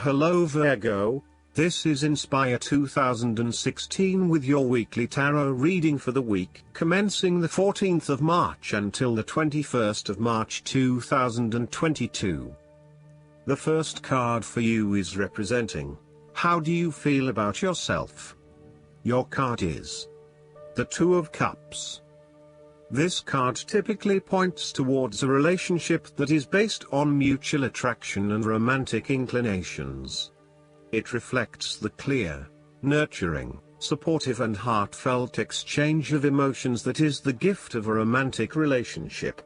Hello Virgo, this is Inspire 2016 with your weekly tarot reading for the week commencing the 14th of March until the 21st of March 2022. The first card for you is representing, how do you feel about yourself? Your card is the Two of Cups. This card typically points towards a relationship that is based on mutual attraction and romantic inclinations. It reflects the clear, nurturing, supportive and heartfelt exchange of emotions that is the gift of a romantic relationship.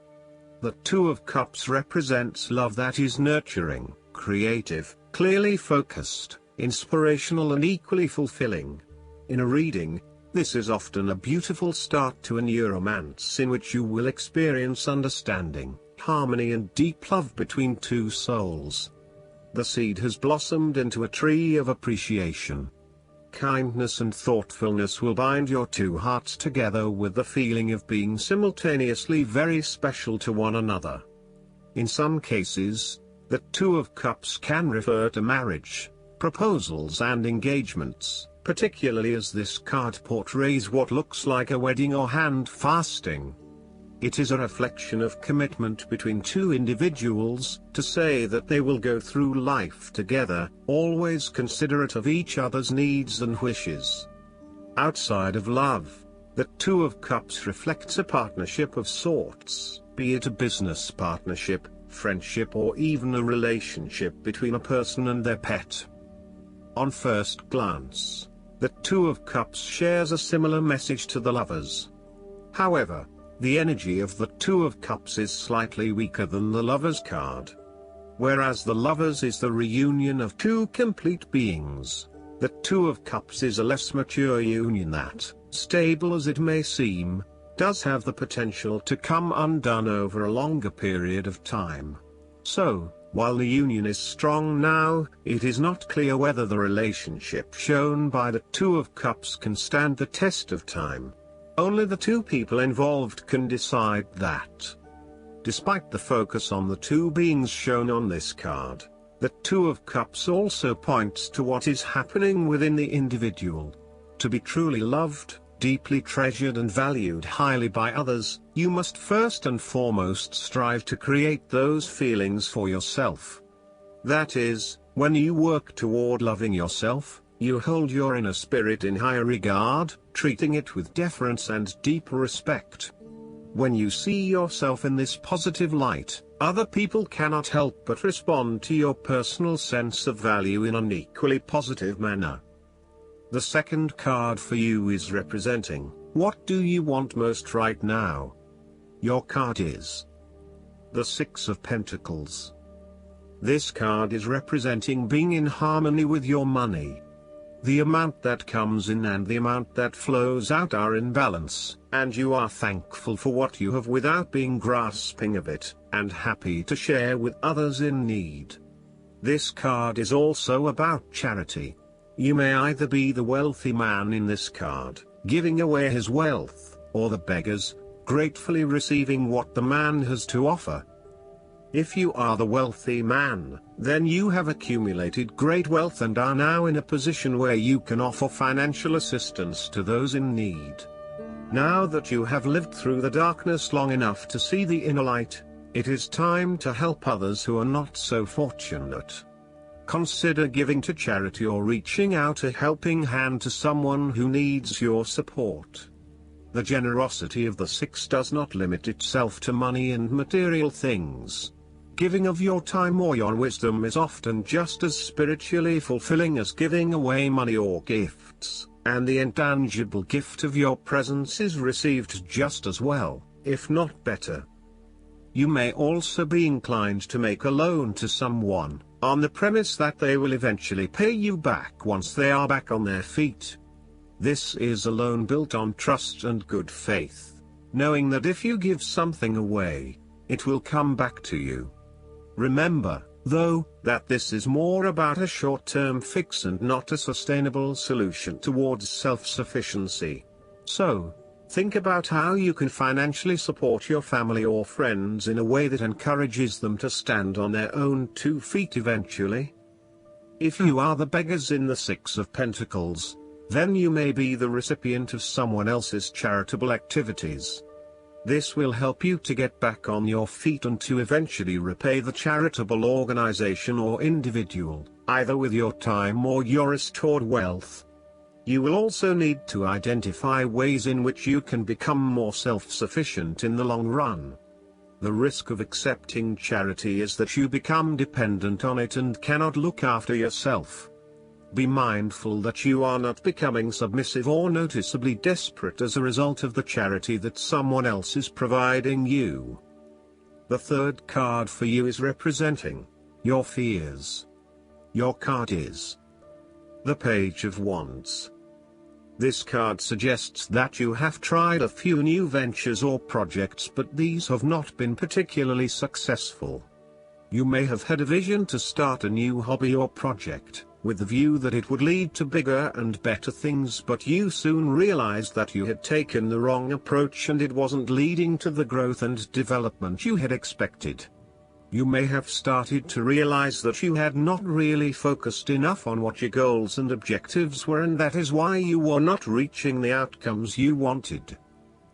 The Two of Cups represents love that is nurturing, creative, clearly focused, inspirational and equally fulfilling. In a reading, this is often a beautiful start to a new romance in which you will experience understanding, harmony and deep love between two souls. The seed has blossomed into a tree of appreciation. Kindness and thoughtfulness will bind your two hearts together with the feeling of being simultaneously very special to one another. In some cases, the Two of Cups can refer to marriage, proposals and engagements, particularly as this card portrays what looks like a wedding or hand fasting. It is a reflection of commitment between two individuals, to say that they will go through life together, always considerate of each other's needs and wishes. Outside of love, the Two of Cups reflects a partnership of sorts, be it a business partnership, friendship or even a relationship between a person and their pet. On first glance, the Two of Cups shares a similar message to the Lovers. However, the energy of the Two of Cups is slightly weaker than the Lovers card. Whereas the Lovers is the reunion of two complete beings, the Two of Cups is a less mature union that, stable as it may seem, does have the potential to come undone over a longer period of time. So, while the union is strong now, it is not clear whether the relationship shown by the Two of Cups can stand the test of time. Only the two people involved can decide that. Despite the focus on the two beings shown on this card, the Two of Cups also points to what is happening within the individual. To be truly loved, deeply treasured and valued highly by others, you must first and foremost strive to create those feelings for yourself. That is, when you work toward loving yourself, you hold your inner spirit in high regard, treating it with deference and deep respect. When you see yourself in this positive light, other people cannot help but respond to your personal sense of value in an equally positive manner. The second card for you is representing, what do you want most right now? Your card is the Six of Pentacles. This card is representing being in harmony with your money. The amount that comes in and the amount that flows out are in balance, and you are thankful for what you have without being grasping of it, and happy to share with others in need. This card is also about charity. You may either be the wealthy man in this card, giving away his wealth, or the beggars, gratefully receiving what the man has to offer. If you are the wealthy man, then you have accumulated great wealth and are now in a position where you can offer financial assistance to those in need. Now that you have lived through the darkness long enough to see the inner light, it is time to help others who are not so fortunate. Consider giving to charity or reaching out a helping hand to someone who needs your support. The generosity of the Six does not limit itself to money and material things. Giving of your time or your wisdom is often just as spiritually fulfilling as giving away money or gifts, and the intangible gift of your presence is received just as well, if not better. You may also be inclined to make a loan to someone, on the premise that they will eventually pay you back once they are back on their feet. This is a loan built on trust and good faith, knowing that if you give something away, it will come back to you. Remember, though, that this is more about a short-term fix and not a sustainable solution towards self-sufficiency. So, think about how you can financially support your family or friends in a way that encourages them to stand on their own 2 feet eventually. If you are the beggars in the Six of Pentacles, then you may be the recipient of someone else's charitable activities. This will help you to get back on your feet and to eventually repay the charitable organization or individual, either with your time or your restored wealth. You will also need to identify ways in which you can become more self-sufficient in the long run. The risk of accepting charity is that you become dependent on it and cannot look after yourself. Be mindful that you are not becoming submissive or noticeably desperate as a result of the charity that someone else is providing you. The third card for you is representing your fears. Your card is the Page of Wands. This card suggests that you have tried a few new ventures or projects, but these have not been particularly successful. You may have had a vision to start a new hobby or project, with the view that it would lead to bigger and better things, but you soon realized that you had taken the wrong approach and it wasn't leading to the growth and development you had expected. You may have started to realize that you had not really focused enough on what your goals and objectives were, and that is why you were not reaching the outcomes you wanted.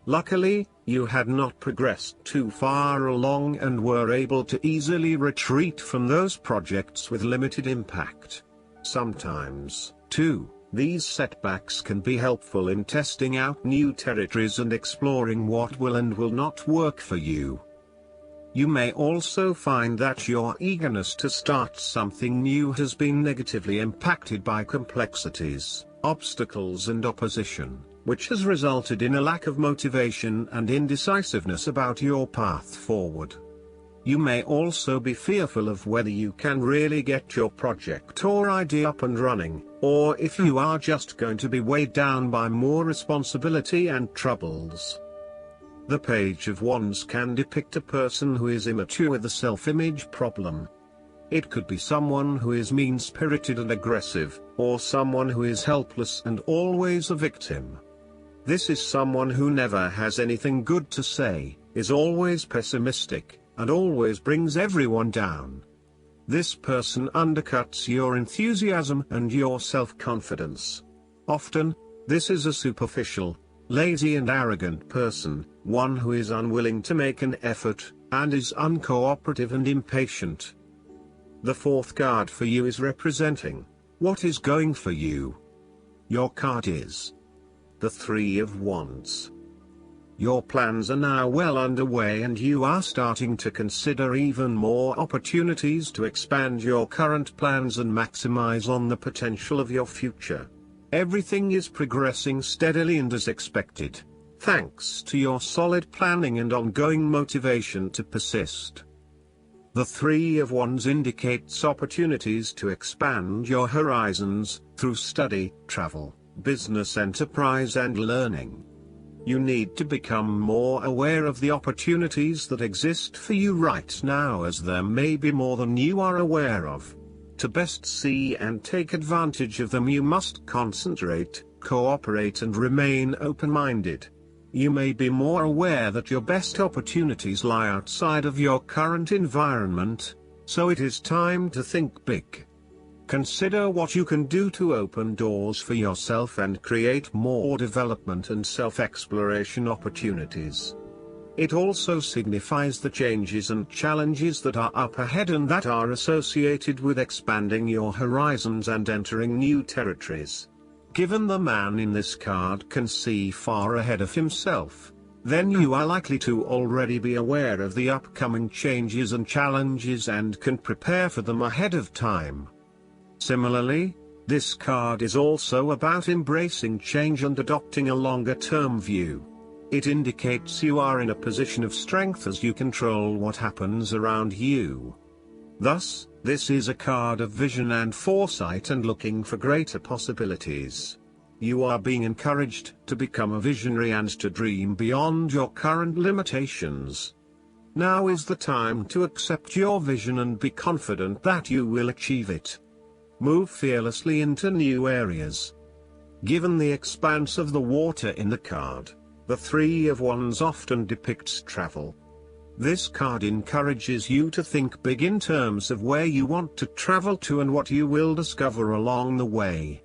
Luckily, you had not progressed too far along and were able to easily retreat from those projects with limited impact. Sometimes, too, these setbacks can be helpful in testing out new territories and exploring what will and will not work for you. You may also find that your eagerness to start something new has been negatively impacted by complexities, obstacles and opposition, which has resulted in a lack of motivation and indecisiveness about your path forward. You may also be fearful of whether you can really get your project or idea up and running, or if you are just going to be weighed down by more responsibility and troubles. The Page of Wands can depict a person who is immature with a self-image problem. It could be someone who is mean-spirited and aggressive, or someone who is helpless and always a victim. This is someone who never has anything good to say, is always pessimistic, and always brings everyone down. This person undercuts your enthusiasm and your self-confidence. Often, this is a superficial, lazy and arrogant person, one who is unwilling to make an effort, and is uncooperative and impatient. The fourth card for you is representing what is going for you. Your card is the Three of Wands. Your plans are now well underway and you are starting to consider even more opportunities to expand your current plans and maximize on the potential of your future. Everything is progressing steadily and as expected, thanks to your solid planning and ongoing motivation to persist. The Three of Wands indicates opportunities to expand your horizons, through study, travel, business enterprise and learning. You need to become more aware of the opportunities that exist for you right now, as there may be more than you are aware of. To best see and take advantage of them, you must concentrate, cooperate and remain open-minded. You may be more aware that your best opportunities lie outside of your current environment, so it is time to think big. Consider what you can do to open doors for yourself and create more development and self-exploration opportunities. It also signifies the changes and challenges that are up ahead and that are associated with expanding your horizons and entering new territories. Given the man in this card can see far ahead of himself, then you are likely to already be aware of the upcoming changes and challenges and can prepare for them ahead of time. Similarly, this card is also about embracing change and adopting a longer-term view. It indicates you are in a position of strength as you control what happens around you. Thus, this is a card of vision and foresight and looking for greater possibilities. You are being encouraged to become a visionary and to dream beyond your current limitations. Now is the time to accept your vision and be confident that you will achieve it. Move fearlessly into new areas. Given the expanse of the water in the card, the Three of Wands often depicts travel. This card encourages you to think big in terms of where you want to travel to and what you will discover along the way.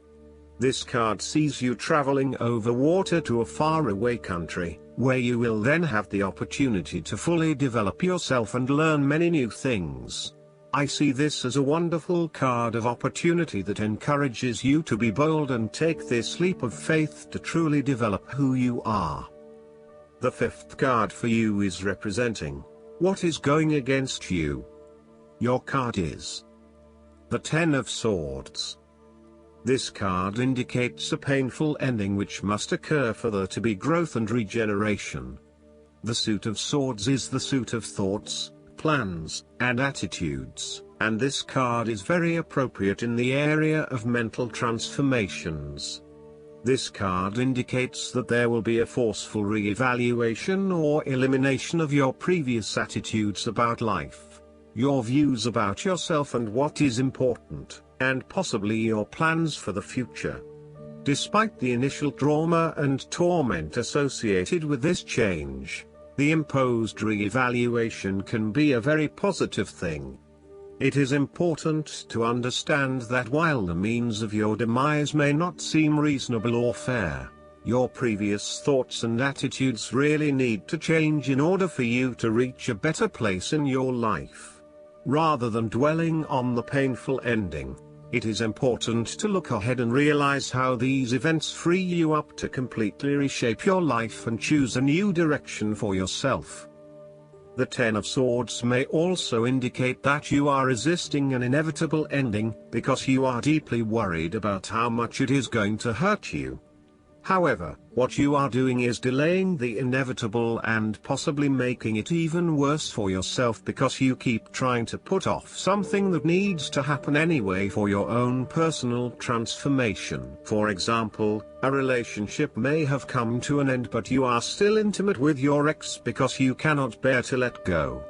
This card sees you traveling over water to a faraway country, where you will then have the opportunity to fully develop yourself and learn many new things. I see this as a wonderful card of opportunity that encourages you to be bold and take this leap of faith to truly develop who you are. The fifth card for you is representing what is going against you. Your card is the Ten of Swords. This card indicates a painful ending which must occur for there to be growth and regeneration. The Suit of Swords is the suit of thoughts, plans, and attitudes, and this card is very appropriate in the area of mental transformations. This card indicates that there will be a forceful re-evaluation or elimination of your previous attitudes about life, your views about yourself and what is important, and possibly your plans for the future. Despite the initial trauma and torment associated with this change, the imposed re-evaluation can be a very positive thing. It is important to understand that while the means of your demise may not seem reasonable or fair, your previous thoughts and attitudes really need to change in order for you to reach a better place in your life. Rather than dwelling on the painful ending, it is important to look ahead and realize how these events free you up to completely reshape your life and choose a new direction for yourself. The Ten of Swords may also indicate that you are resisting an inevitable ending, because you are deeply worried about how much it is going to hurt you. However, what you are doing is delaying the inevitable and possibly making it even worse for yourself because you keep trying to put off something that needs to happen anyway for your own personal transformation. For example, a relationship may have come to an end but you are still intimate with your ex because you cannot bear to let go.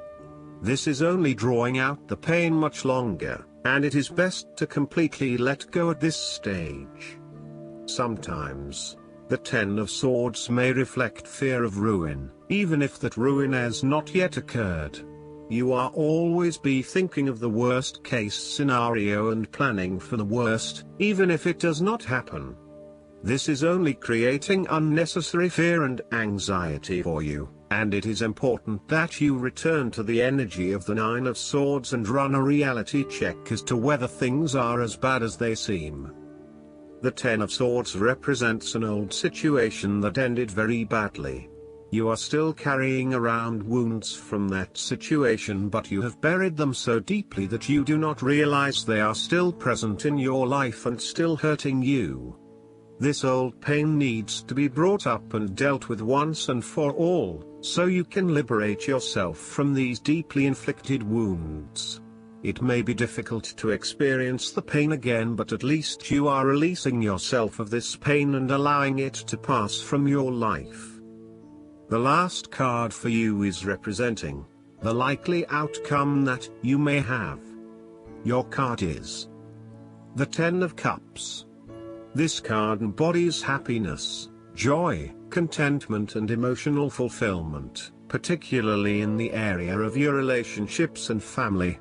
This is only drawing out the pain much longer, and it is best to completely let go at this stage. Sometimes, the Ten of Swords may reflect fear of ruin, even if that ruin has not yet occurred. You are always be thinking of the worst case scenario and planning for the worst, even if it does not happen. This is only creating unnecessary fear and anxiety for you, and it is important that you return to the energy of the Nine of Swords and run a reality check as to whether things are as bad as they seem. The Ten of Swords represents an old situation that ended very badly. You are still carrying around wounds from that situation, but you have buried them so deeply that you do not realize they are still present in your life and still hurting you. This old pain needs to be brought up and dealt with once and for all, so you can liberate yourself from these deeply inflicted wounds. It may be difficult to experience the pain again, but at least you are releasing yourself of this pain and allowing it to pass from your life. The last card for you is representing the likely outcome that you may have. Your card is the Ten of Cups. This card embodies happiness, joy, contentment and emotional fulfillment, particularly in the area of your relationships and family.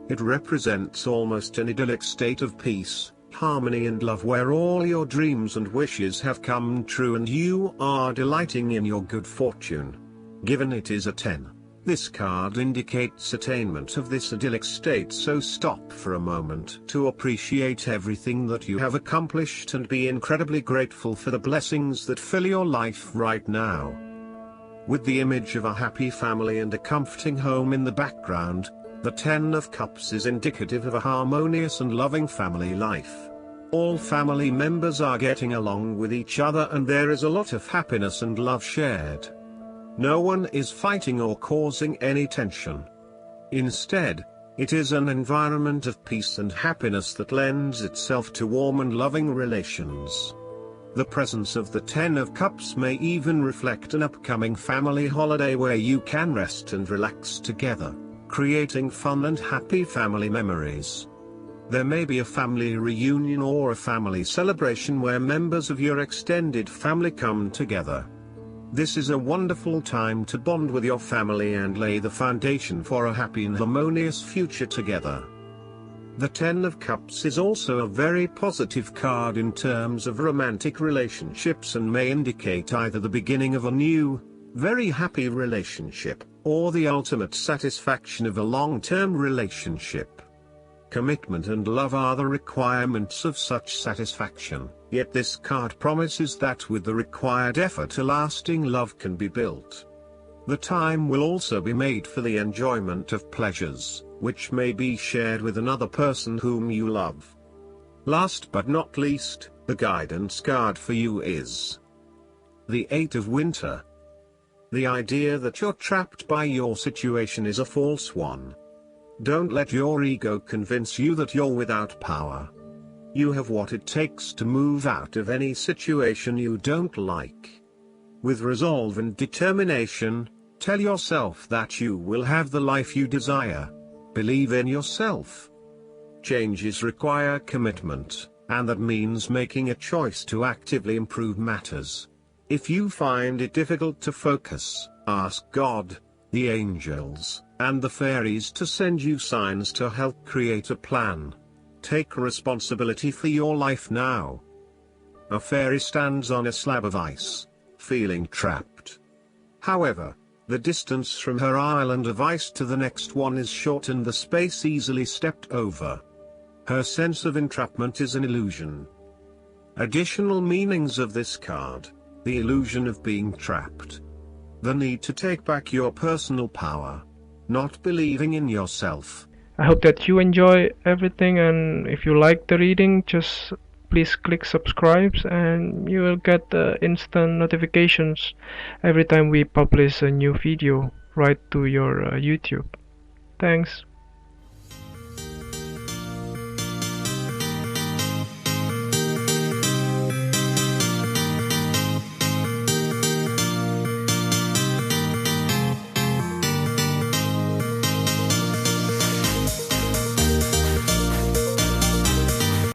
It represents almost an idyllic state of peace, harmony and love where all your dreams and wishes have come true and you are delighting in your good fortune. Given it is a 10, this card indicates attainment of this idyllic state, so stop for a moment to appreciate everything that you have accomplished and be incredibly grateful for the blessings that fill your life right now. With the image of a happy family and a comforting home in the background, the Ten of Cups is indicative of a harmonious and loving family life. All family members are getting along with each other and there is a lot of happiness and love shared. No one is fighting or causing any tension. Instead, it is an environment of peace and happiness that lends itself to warm and loving relations. The presence of the Ten of Cups may even reflect an upcoming family holiday where you can rest and relax together, creating fun and happy family memories. There may be a family reunion or a family celebration where members of your extended family come together. This is a wonderful time to bond with your family and lay the foundation for a happy and harmonious future together. The Ten of Cups is also a very positive card in terms of romantic relationships and may indicate either the beginning of a new, very happy relationship, or the ultimate satisfaction of a long-term relationship. Commitment and love are the requirements of such satisfaction, yet this card promises that with the required effort a lasting love can be built. The time will also be made for the enjoyment of pleasures, which may be shared with another person whom you love. Last but not least, the guidance card for you is the Eight of Winter. The idea that you're trapped by your situation is a false one. Don't let your ego convince you that you're without power. You have what it takes to move out of any situation you don't like. With resolve and determination, tell yourself that you will have the life you desire. Believe in yourself. Changes require commitment, and that means making a choice to actively improve matters. If you find it difficult to focus, ask God, the angels, and the fairies to send you signs to help create a plan. Take responsibility for your life now. A fairy stands on a slab of ice, feeling trapped. However, the distance from her island of ice to the next one is short and the space easily stepped over. Her sense of entrapment is an illusion. Additional meanings of this card: the illusion of being trapped, the need to take back your personal power, not believing in yourself. I hope that you enjoy everything, and if you like the reading, just please click subscribe and you will get instant notifications every time we publish a new video right to your YouTube. Thanks.